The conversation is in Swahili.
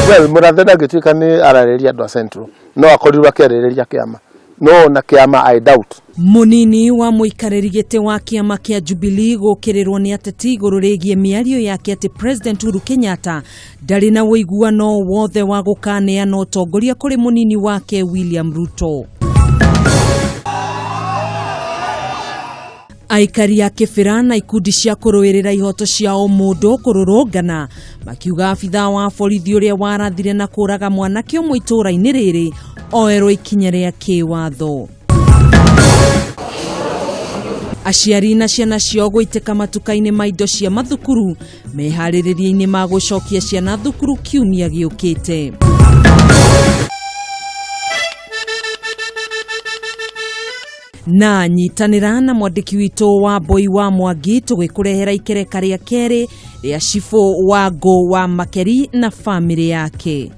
Well, murathena gituika ni arareria ndo Central. No akorirwa kiareria kiama. No na kiama I doubt. Munini wa muikariri gite wa kiama kia Jubilee gukirirwo ni ateti iguru rigie miario yake ati President Uhuru Kenyatta ndari na wiguano wothe wa gukaneana utongoria kuri munini wake William Ruto. Aikari ya kibira na ikundi cia kuruirira ihoto cia o mundu kururungana makiuga abitha wa borithi uria warathire na kuraga mwanake umwe itũra-inĩ rĩrĩ oerwo ikinya ria kiwatho. Aciari na ciana ciao gũitĩka matuka-inĩ ma indo cia mathukuru meharĩrĩria-inĩ ma gũcokia ciana thukuru kiumia gĩũkĩte. Na nyitanĩra na mwandĩki witũ wa Boi wa Mwangi tũgĩkũrehera ikereka rĩa kerĩ rĩa Cibũ wa Ngũ wa Makeri na famĩlĩ yake.